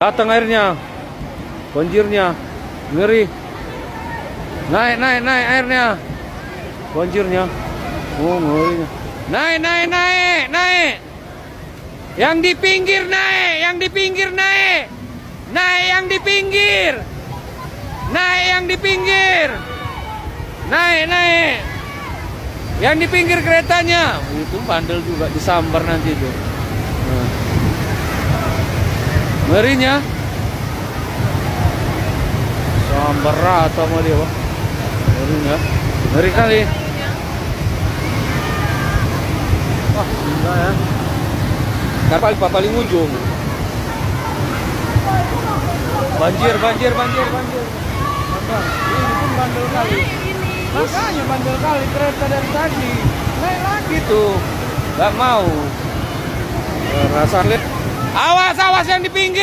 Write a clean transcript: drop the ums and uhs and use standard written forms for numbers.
Datang airnya, banjirnya, ngeri. Naik airnya, banjirnya. Oh, ngerinya. Naik. Yang di pinggir naik, yang di pinggir naik. Naik yang di pinggir. Naik yang di pinggir. Naik. Yang di pinggir keretanya. Itu bandel juga, disambar nanti itu. Nah. Ngerinya. Sambar rata sama dia, Pak. Ngerinya. Ngeri kali. Wah, enggak ya. Kapal paling ujung. Banjir. Bandang. Ini pun bandel kali. Makanya bandel kali kereta dari tadi. Naik lagi tuh. Gak mau. Rasa lihat. Awas yang di pinggir.